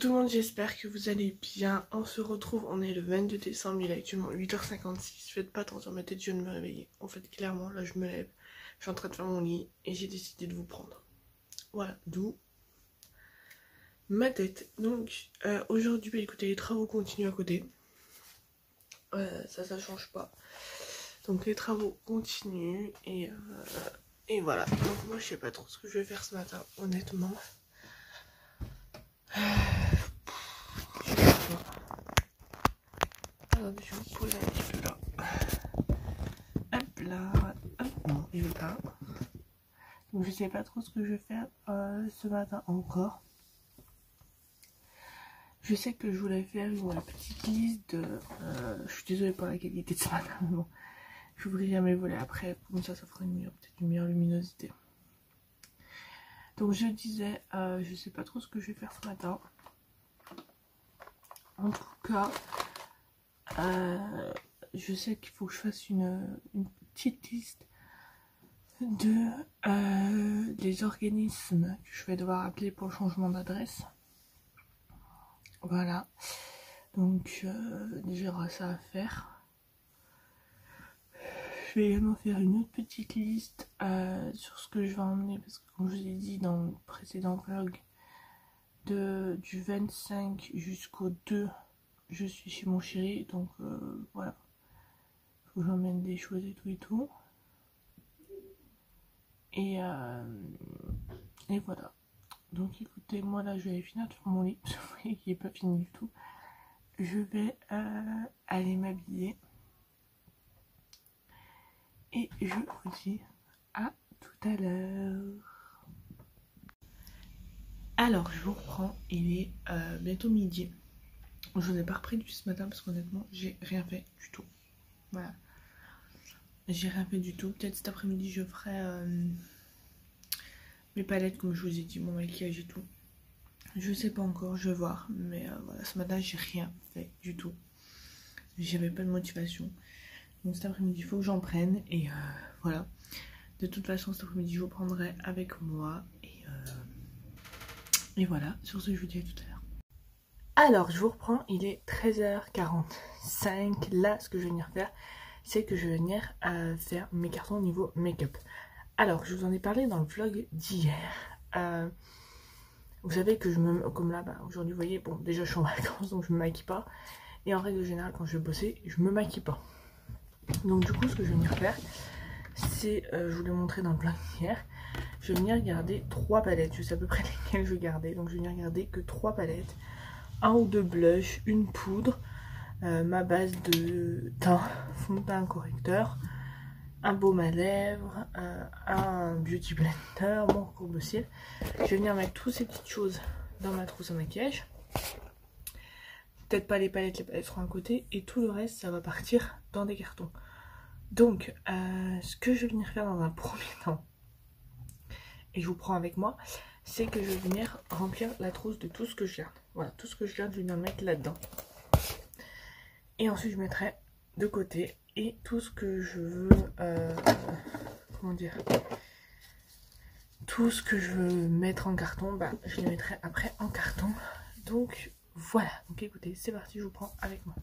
tout le monde, j'espère que vous allez bien. On se retrouve, on est le 22 décembre, il est actuellement 8h56. Faites pas attention à ma tête, je viens de me réveiller. En fait, clairement, là je me lève, je suis en train de faire mon lit et j'ai décidé de vous prendre. Voilà, d'où ma tête. Donc, aujourd'hui, écoutez, les travaux continuent à côté. Ça change pas. Donc les travaux continuent et voilà. Donc moi, je sais pas trop ce que je vais faire ce matin, honnêtement. Je vais vous poser un petit peu là. Hop là. Hop, non, il veut pas. Donc je sais pas trop ce que je vais faire ce matin encore. Je sais que je voulais faire une petite liste de... je suis désolée pour la qualité de ce matin, mais bon. Je voudrais mes volets après, comme ça fera peut-être une meilleure luminosité. Donc je disais, je sais pas trop ce que je vais faire ce matin. En tout cas, je sais qu'il faut que je fasse une petite liste de des organismes que je vais devoir appeler pour le changement d'adresse. Voilà. Donc déjà ça à faire. Je vais également faire une autre petite liste sur ce que je vais emmener parce que comme je vous ai dit dans le précédent vlog, du 25 jusqu'au 2 je suis chez mon chéri, donc voilà, faut que j'emmène des choses et tout et voilà. Donc écoutez, moi là je vais finir de faire mon lit parce que vous voyez qu'il n'est pas fini du tout. Je vais aller m'habiller et je vous dis à tout à l'heure. Alors je vous reprends, il est bientôt midi. Je vous ai pas repris du ce matin parce qu'honnêtement j'ai rien fait du tout. Voilà, j'ai rien fait du tout. Peut-être cet après-midi je ferai mes palettes comme je vous ai dit, mon maquillage et tout. Je sais pas encore, je vais voir. Mais voilà, ce matin j'ai rien fait du tout. J'avais pas de motivation. Donc cet après-midi il faut que j'en prenne et voilà. De toute façon cet après-midi je vous prendrai avec moi et voilà. Sur ce je vous dis à tout à l'heure. Alors je vous reprends, il est 13h45. Là ce que je vais venir faire, c'est que je vais venir faire mes cartons au niveau make-up. Alors je vous en ai parlé dans le vlog d'hier. Vous savez que je me... Comme là, aujourd'hui vous voyez, bon déjà je suis en vacances donc je me maquille pas. Et en règle générale quand je vais bosser, je me maquille pas. Donc du coup ce que je vais venir faire, c'est, je vous l'ai montré dans le vlog d'hier, je vais venir garder 3 palettes. Je sais à peu près lesquelles je vais garder. Donc je vais venir garder que 3 palettes. Un ou deux blushs, une poudre, ma base de teint, fond de teint correcteur, un baume à lèvres, un beauty blender, mon courbe-cils. Je vais venir mettre toutes ces petites choses dans ma trousse à maquillage. Peut-être pas les palettes seront à côté. Et tout le reste, ça va partir dans des cartons. Donc, ce que je vais venir faire dans un premier temps, et je vous prends avec moi, c'est que je vais venir remplir la trousse de tout ce que je garde. Voilà, tout ce que je garde, je vais venir le mettre là-dedans. Et ensuite, je mettrai de côté. Et tout ce que je veux... comment dire, tout ce que je veux mettre en carton, je les mettrai après en carton. Donc, voilà. Donc, écoutez, c'est parti, je vous prends avec moi.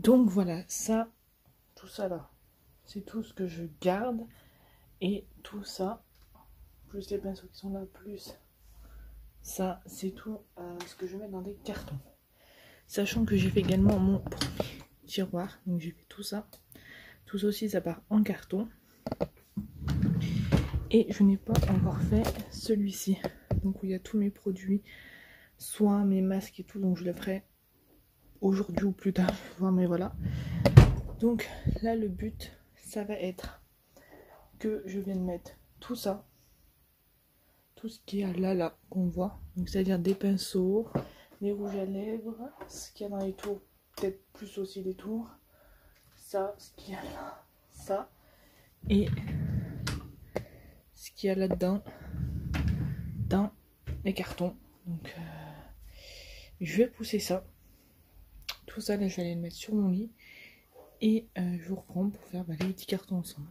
Donc voilà, ça, tout ça là, c'est tout ce que je garde. Et tout ça, plus les pinceaux qui sont là, plus ça, c'est tout ce que je mets dans des cartons. Sachant que j'ai fait également mon premier tiroir, donc j'ai fait tout ça. Tout ça aussi, ça part en carton. Et je n'ai pas encore fait celui-ci, donc où il y a tous mes produits, soit mes masques et tout, donc je le ferai aujourd'hui ou plus tard, je vais voir, mais voilà. Donc là, le but, ça va être que je viens de mettre tout ça, tout ce qu'il y a là qu'on voit, donc c'est-à-dire des pinceaux, des rouges à lèvres, ce qu'il y a dans les tours, peut-être plus aussi les tours, ça, ce qu'il y a là, ça, et ce qu'il y a là-dedans, dans les cartons. Donc je vais pousser ça, tout ça là, je vais aller le mettre sur mon lit, et je vous reprends pour faire les petits cartons ensemble.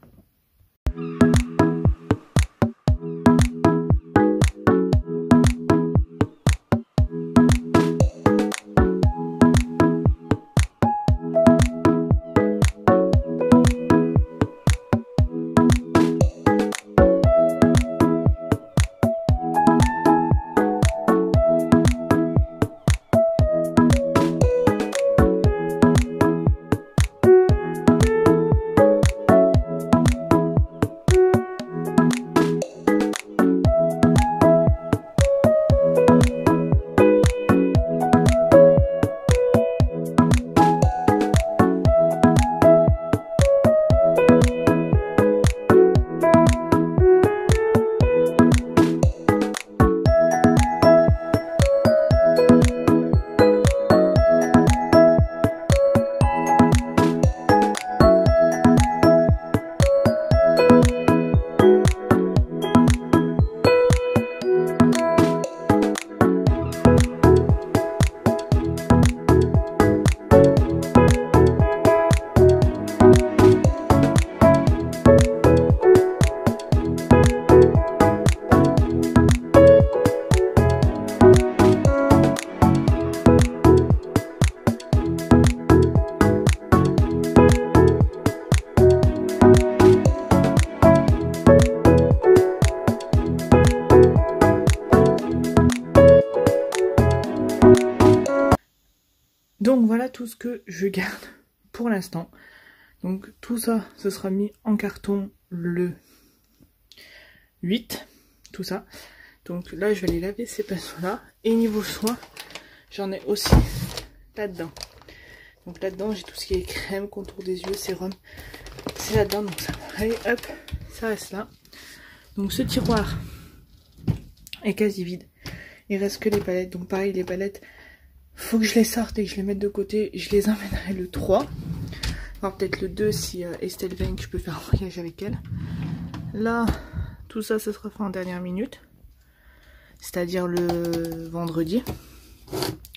Donc voilà tout ce que je garde pour l'instant. Donc tout ça, ce sera mis en carton le 8, tout ça. Donc là, je vais aller laver ces pinceaux-là. Et niveau soin, j'en ai aussi là-dedans. Donc là-dedans, j'ai tout ce qui est crème, contour des yeux, sérum. C'est là-dedans, donc ça. Allez, hop, ça reste là. Donc ce tiroir est quasi vide. Il reste que les palettes. Donc pareil, les palettes, faut que je les sorte et que je les mette de côté. Je les emmènerai le 3. Enfin, peut-être le 2 si Estelle vient, que je peux faire un voyage avec elle. Là, tout ça, ça sera fait en dernière minute. C'est-à-dire le vendredi.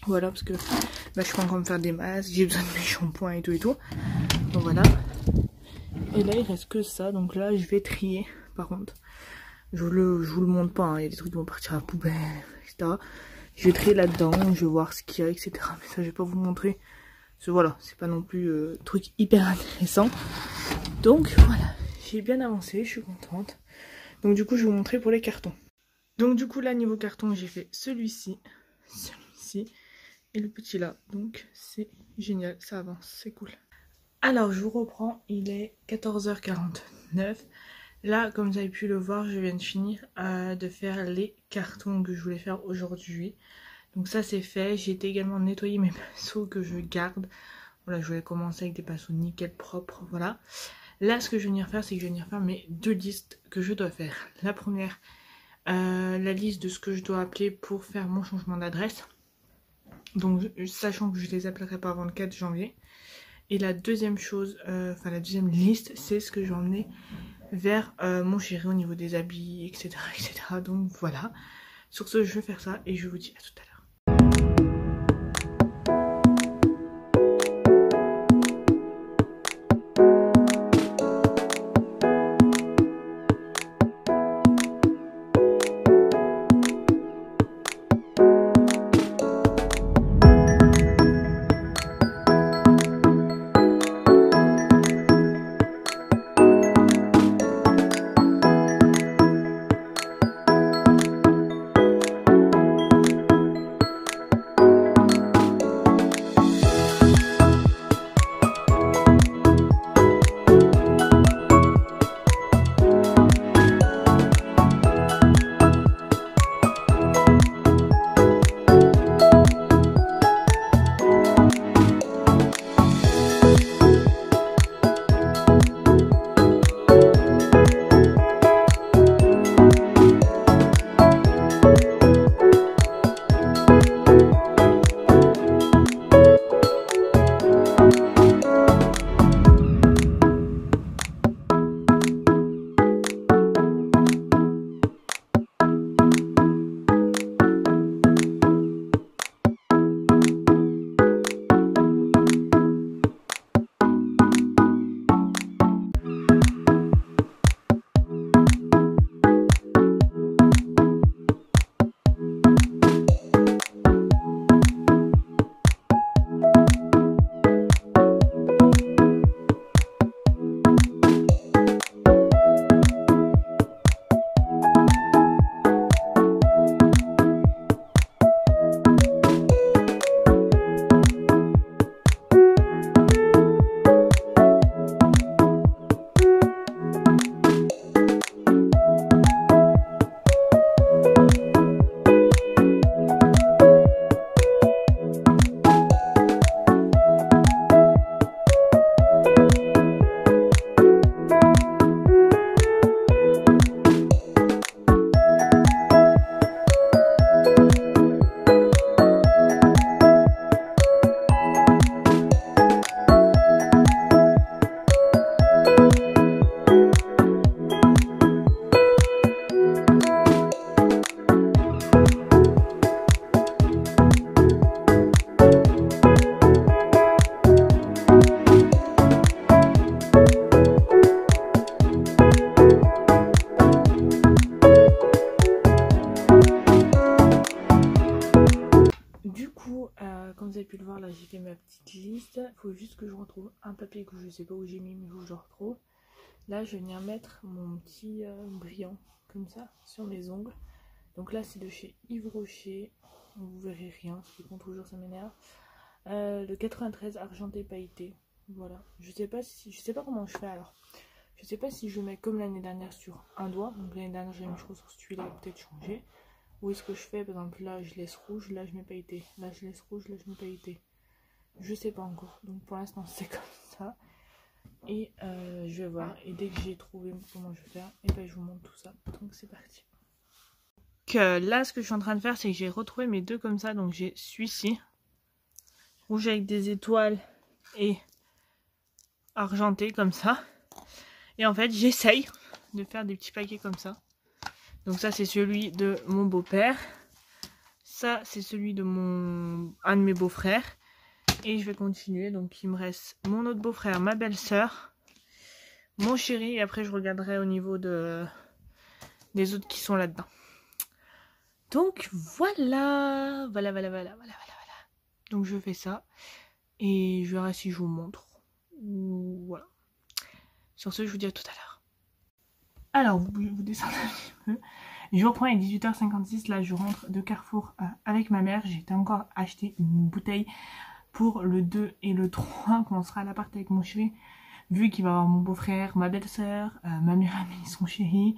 Voilà, parce que là, je peux encore me faire des masques. J'ai besoin de mes shampoings et tout et tout. Donc voilà. Et là, il reste que ça. Donc là, je vais trier. Par contre, je vous le montre pas. Hein. Il y a des trucs qui vont partir à la poubelle, etc. Je vais trier là-dedans. Je vais voir ce qu'il y a, etc. Mais ça, je vais pas vous montrer. Parce que voilà, c'est pas non plus truc hyper intéressant. Donc voilà, j'ai bien avancé. Je suis contente. Donc du coup, je vais vous montrer pour les cartons. Donc du coup, là, niveau carton, j'ai fait celui-ci, et le petit là. Donc c'est génial, ça avance, c'est cool. Alors, je vous reprends, il est 14h49. Là, comme vous avez pu le voir, je viens de finir de faire les cartons que je voulais faire aujourd'hui. Donc ça, c'est fait. J'ai également nettoyé mes pinceaux que je garde. Voilà, je vais commencer avec des pinceaux nickel propres, voilà. Là, ce que je vais venir faire, c'est que je vais venir faire mes deux listes que je dois faire. La première, la liste de ce que je dois appeler pour faire mon changement d'adresse. Donc, sachant que je les appellerai pas avant le 4 janvier. Et la deuxième chose, enfin la deuxième liste, c'est ce que je vais emmener vers mon chéri au niveau des habits, etc., etc. Donc voilà. Sur ce, je vais faire ça et je vous dis à tout à l'heure. j'ai fait ma petite liste. Il faut juste que je retrouve un papier que je sais pas où j'ai mis, mais il faut que je retrouve. Là, je vais venir mettre mon petit brillant, comme ça, sur mes ongles. Donc là, c'est de chez Yves Rocher. Vous verrez rien, ce qui compte toujours, ça m'énerve. Le 93 argenté pailleté. Voilà. Je sais pas comment je fais alors. Je sais pas si je mets comme l'année dernière sur un doigt. Donc l'année dernière, j'ai mis je crois sur celui-là, peut-être changer. Ou est-ce que je fais, par exemple, là, je laisse rouge, là, je mets pailleté. Là, je laisse rouge, là, je mets pailleté. Je sais pas encore. Donc pour l'instant, c'est comme ça. Et je vais voir. Et dès que j'ai trouvé comment je vais faire, et ben je vous montre tout ça. Donc c'est parti. Là, ce que je suis en train de faire, c'est que j'ai retrouvé mes deux comme ça. Donc j'ai celui-ci, rouge avec des étoiles et argenté comme ça. Et en fait, j'essaye de faire des petits paquets comme ça. Donc ça, c'est celui de mon beau-père. Ça, c'est celui de un de mes beaux-frères. Et je vais continuer. Donc il me reste mon autre beau-frère, ma belle-sœur, mon chéri. Et après, je regarderai au niveau des autres qui sont là-dedans. Donc voilà. Voilà. Donc je fais ça. Et je verrai si je vous montre. Voilà. Sur ce, je vous dis à tout à l'heure. Alors, vous descendez un petit peu. Je reprends, il est 18h56. Là, je rentre de Carrefour avec ma mère. J'ai encore acheté une bouteille pour le 2 et le 3 quand on sera à l'appart avec mon chéri. Vu qu'il va y avoir mon beau-frère, ma belle-sœur, ma meilleure amie, son chéri,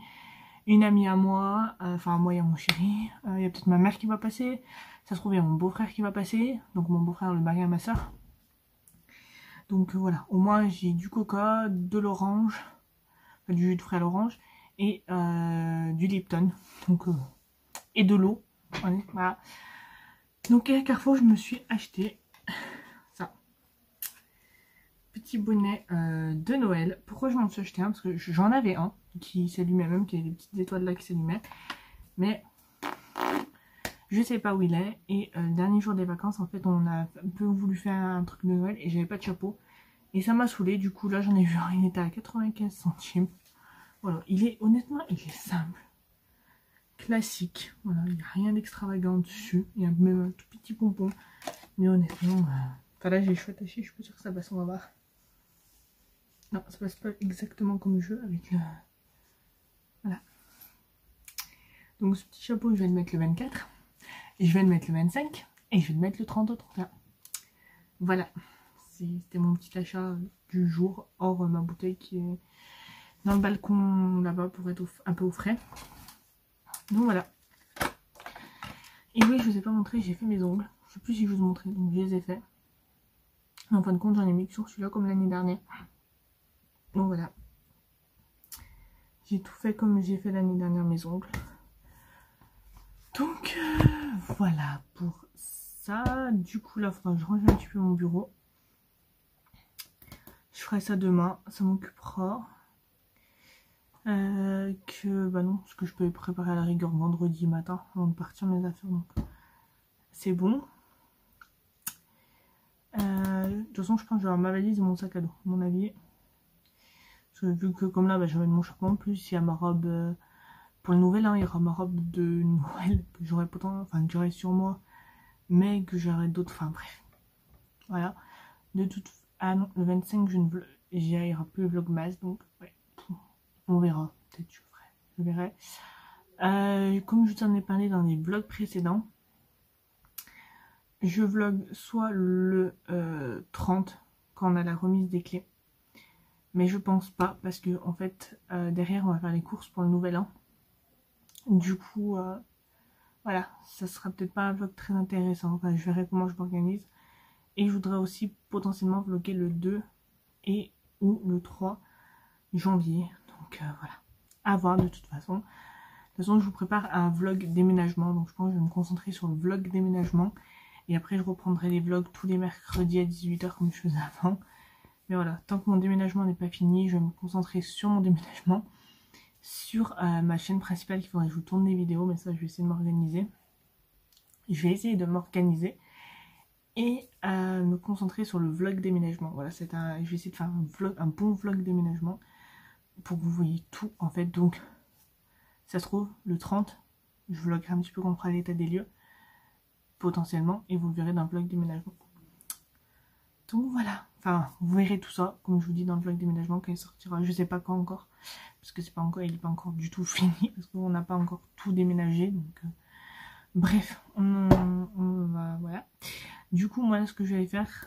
une amie à moi, enfin moi et à mon chéri. Il y a peut-être ma mère qui va passer. Ça se trouve, il y a mon beau-frère qui va passer. Donc mon beau-frère, le mari à ma soeur. Donc voilà, au moins j'ai du coca, de l'orange, du jus de fruits à l'orange et du Lipton. Donc, et de l'eau. Voilà. Donc à Carrefour, je me suis acheté ça. Petit bonnet de Noël. Pourquoi je m'en suis acheté un? Parce que j'en avais un qui s'allumait même, qui avait des petites étoiles là qui s'allumaient. Mais je sais pas où il est. Et le dernier jour des vacances, en fait, on a un peu voulu faire un truc de Noël et j'avais pas de chapeau. Et ça m'a saoulé. Du coup, là, j'en ai vu un. Il était à 95 centimes. Voilà. Honnêtement, il est simple. Classique. Voilà. Il n'y a rien d'extravagant dessus. Il y a même un tout petit pompon. Mais honnêtement, enfin là, j'ai les cheveux attachés. Je suis pas sûre que ça passe, on va voir. Non, ça passe pas exactement comme je veux avec le... Voilà. Donc ce petit chapeau, je vais le mettre le 24. Et je vais le mettre le 25. Et je vais le mettre le 30 au 31. Voilà. C'était mon petit achat du jour. Hors ma bouteille qui est dans le balcon là-bas pour être un peu au frais. Donc voilà. Et oui, je vous ai pas montré, j'ai fait mes ongles. Je sais plus si je vous ai montré, donc je les ai faits. En fin de compte, j'en ai mis que sur celui-là comme l'année dernière. Donc voilà. J'ai tout fait comme j'ai fait l'année dernière mes ongles. Donc voilà pour ça. Du coup là, il faudra que je range un petit peu mon bureau. Je ferai ça demain, ça m'occupera. Bah non, parce que je peux préparer à la rigueur vendredi matin avant de partir mes affaires. Donc c'est bon. De toute façon, je pense que je vais avoir ma valise et mon sac à dos, à mon avis. Parce que vu que comme là, bah, j'aurai mon chapeau en plus, il y a ma robe pour le nouvel an, il y aura ma robe de Noël que j'aurai que j'aurai sur moi, mais que j'aurai d'autres. Enfin bref, voilà. Ah non, le 25, il n'y aura plus le vlogmas, donc ouais, on verra. Peut-être je verrai. Comme je vous en ai parlé dans les vlogs précédents, je vlog soit le 30 quand on a la remise des clés, mais je pense pas parce que en fait derrière on va faire les courses pour le nouvel an. Du coup voilà, ça sera peut-être pas un vlog très intéressant. Enfin, je verrai comment je m'organise. Et je voudrais aussi potentiellement vlogger le 2 ou le 3 janvier. Donc voilà, à voir de toute façon. De toute façon, je vous prépare un vlog déménagement. Donc je pense que je vais me concentrer sur le vlog déménagement. Et après, je reprendrai les vlogs tous les mercredis à 18 h comme je faisais avant. Mais voilà, tant que mon déménagement n'est pas fini, je vais me concentrer sur mon déménagement. Sur ma chaîne principale, il faudrait que je vous tourne des vidéos. Mais ça, je vais essayer de m'organiser. Je vais essayer de m'organiser. Et me concentrer sur le vlog déménagement. Voilà, je vais essayer de faire un bon vlog déménagement pour que vous voyez tout en fait. Donc ça se trouve le 30 je vloggerai un petit peu qu'on fera l'état des lieux potentiellement et vous le verrez dans le vlog déménagement. Donc voilà, enfin vous verrez tout ça, comme je vous dis dans le vlog déménagement quand il sortira, je sais pas quand encore, parce que c'est pas encore, il est pas encore du tout fini, parce qu'on n'a pas encore tout déménagé, donc bref, on va, voilà. Du coup moi ce que je vais faire,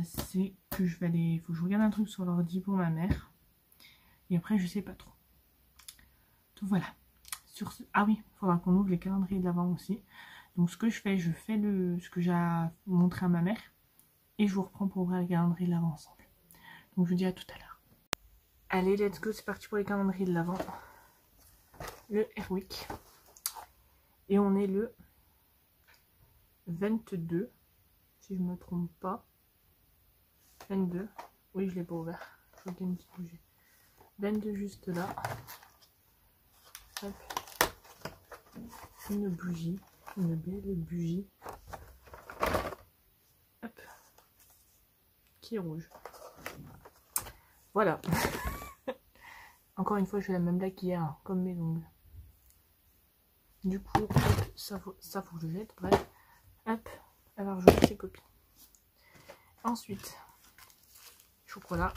c'est que je vais aller, faut que je regarde un truc sur l'ordi pour ma mère, et après je sais pas trop. Donc voilà, sur ce, ah oui, il faudra qu'on ouvre les calendriers de l'Avent aussi. Donc ce que je fais ce que j'ai montré à ma mère, et je vous reprends pour ouvrir les calendriers de l'Avent ensemble. Donc je vous dis à tout à l'heure. Allez, let's go, c'est parti pour les calendriers de l'Avent. Le Airwick. Et on est le 22, si je me trompe pas. 22. Oui, je l'ai pas ouvert. Je vois qu'il y a une petite bougie. 22 juste là. Hop. Une bougie. Une belle bougie. Hop. Qui est rouge. Voilà. Encore une fois, je fais la même blague qu'hier, hein, comme mes ongles. Du coup, hop, ça faut que je jette. Bref. Hop. Elle va rejoindre ses copines. Ensuite, chocolat.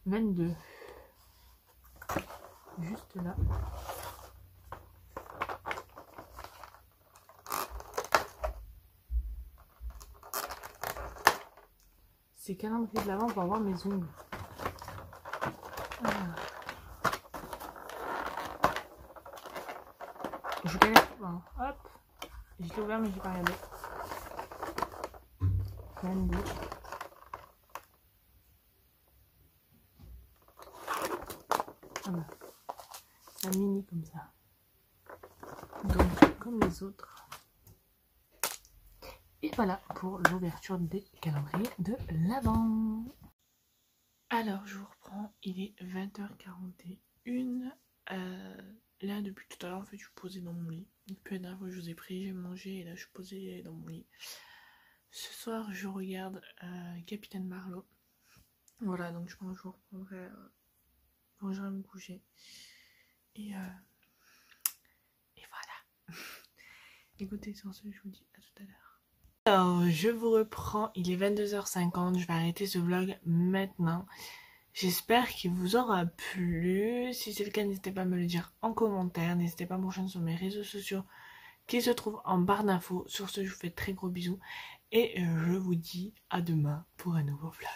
« 22. Juste là. C'est calendrier de l'Avent pour avoir mes ongles. Ah. Je galère pas. Hein. Hop. Je l'ai ouvert mais j'ai pas regardé. 22. Ah bah. C'est un mini comme ça. Donc comme les autres. Et voilà pour l'ouverture des calendriers de l'Avent. Alors je vous reprends, il est 20h41. Là depuis tout à l'heure en fait je suis posée dans mon lit. Depuis la dernière fois je vous ai pris, j'ai mangé et là je suis posée dans mon lit. Ce soir je regarde Capitaine Marlowe. Voilà, donc je pense que je vous reprendrai quand j'irai me coucher. Et voilà. Écoutez, sur ce, je vous dis à tout à l'heure. Alors, je vous reprends, il est 22h50, je vais arrêter ce vlog maintenant. J'espère qu'il vous aura plu. Si c'est le cas, n'hésitez pas à me le dire en commentaire. N'hésitez pas à me rejoindre sur mes réseaux sociaux qui se trouvent en barre d'infos. Sur ce, je vous fais de très gros bisous. Et je vous dis à demain pour un nouveau vlog.